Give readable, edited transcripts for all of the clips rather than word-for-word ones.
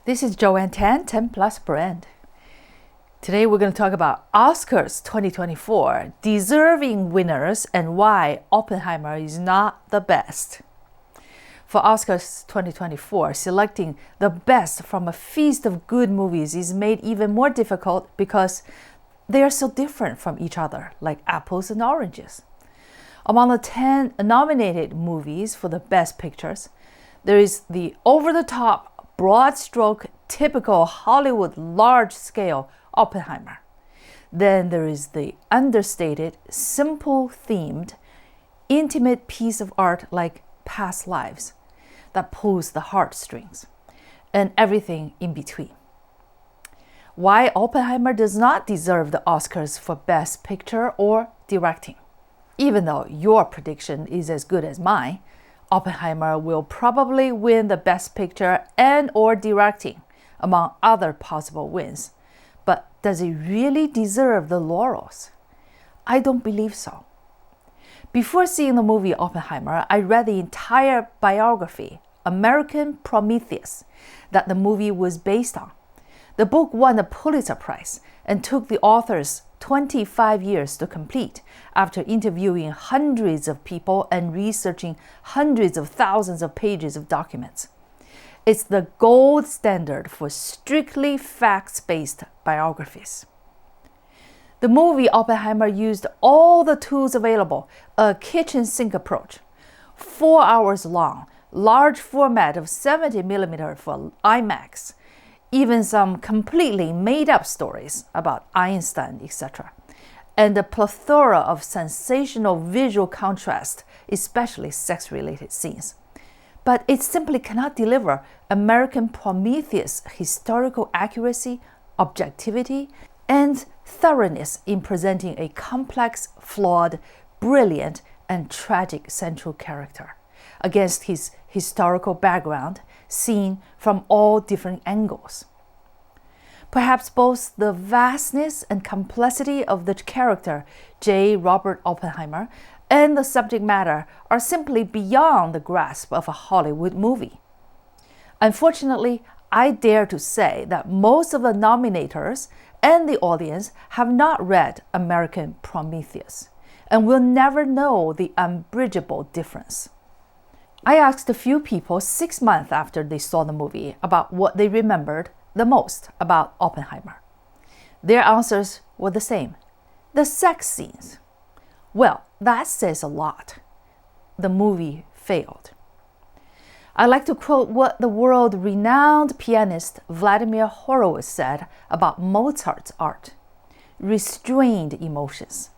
This is Joanne 10 Plus Brand. Today we're going to talk about Oscars 2024, deserving winners and why Oppenheimer is not the best. For Oscars 2024, selecting the best from a feast of good movies is made even more difficult because they are so different from each other, like apples and oranges. Among the 10 nominated movies for the best pictures, there is the over-the-top, broad-stroke, typical Hollywood large-scale Oppenheimer. Then there is the understated, simple-themed, intimate piece of art like Past Lives that pulls the heartstrings, and everything in between. Why Oppenheimer does not deserve the Oscars for Best Picture or Directing. Even though your prediction is as good as mine, Oppenheimer will probably win the Best Picture and or Directing, among other possible wins. But does it really deserve the laurels? I don't believe so. Before seeing the movie Oppenheimer, I read the entire biography, American Prometheus, that the movie was based on. The book won the Pulitzer Prize and took the authors 25 years to complete after interviewing hundreds of people and researching hundreds of thousands of pages of documents. It's the gold standard for strictly facts-based biographies. The movie Oppenheimer used all the tools available, a kitchen sink approach, 4 hours long, large format of 70mm for IMAX, even some completely made-up stories about Einstein, etc., and a plethora of sensational visual contrast, especially sex-related scenes. But it simply cannot deliver American Prometheus' historical accuracy, objectivity, and thoroughness in presenting a complex, flawed, brilliant, and tragic central character against his historical background seen from all different angles. Perhaps both the vastness and complexity of the character, J. Robert Oppenheimer, and the subject matter are simply beyond the grasp of a Hollywood movie. Unfortunately, I dare to say that most of the nominators and the audience have not read American Prometheus and will never know the unbridgeable difference. I asked a few people 6 months after they saw the movie about what they remembered the most about Oppenheimer. Their answers were the same: the sex scenes. Well, that says a lot. The movie failed. I like to quote what the world-renowned pianist Vladimir Horowitz said about Mozart's art: restrained emotions.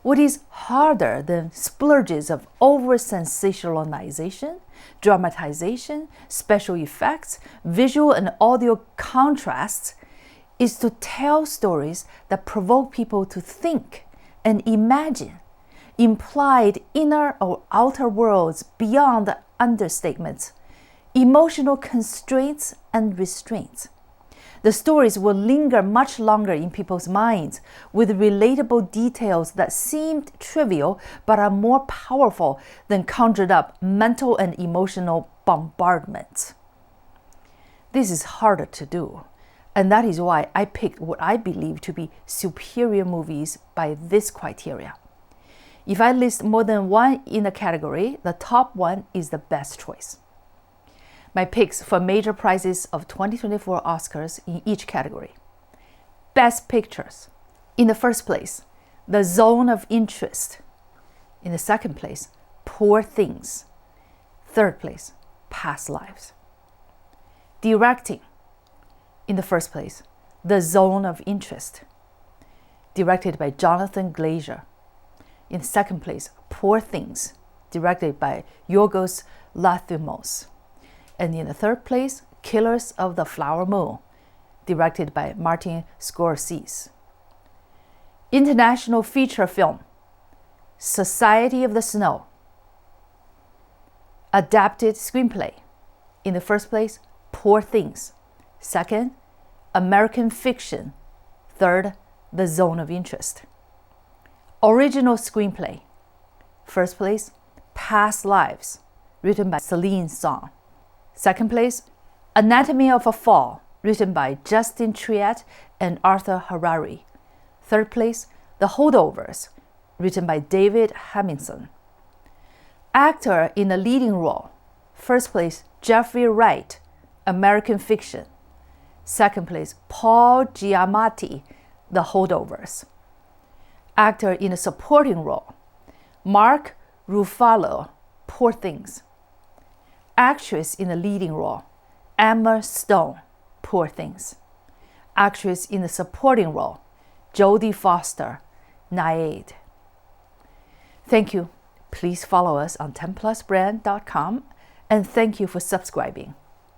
What is harder than splurges of over-sensationalization, dramatization, special effects, visual and audio contrasts is to tell stories that provoke people to think and imagine, implied inner or outer worlds beyond the understatements, emotional constraints and restraints. The stories will linger much longer in people's minds with relatable details that seemed trivial but are more powerful than conjured up mental and emotional bombardments. This is harder to do, and that is why I picked what I believe to be superior movies by this criteria. If I list more than one in a category, the top one is the best choice. My picks for major prizes of 2024 Oscars in each category. Best Pictures. In the first place, The Zone of Interest. In the second place, Poor Things. Third place, Past Lives. Directing. In the first place, The Zone of Interest, directed by Jonathan Glazer. In the second place, Poor Things, directed by Yorgos Lanthimos. And in the third place, Killers of the Flower Moon, directed by Martin Scorsese. International feature film, Society of the Snow. Adapted screenplay. In the first place, Poor Things. Second, American Fiction. Third, The Zone of Interest. Original screenplay. First place, Past Lives, written by Celine Song. Second place, Anatomy of a Fall, written by Justin Triet and Arthur Harari. Third place, The Holdovers, written by David Hemmingson. Actor in a leading role. First place, Jeffrey Wright, American Fiction. Second place, Paul Giamatti, The Holdovers. Actor in a supporting role. Mark Ruffalo, Poor Things. Actress in a leading role. Emma Stone, Poor Things. Actress in a supporting role. Jodie Foster, Nyad. Thank you. Please follow us on 10plusbrand.com and thank you for subscribing.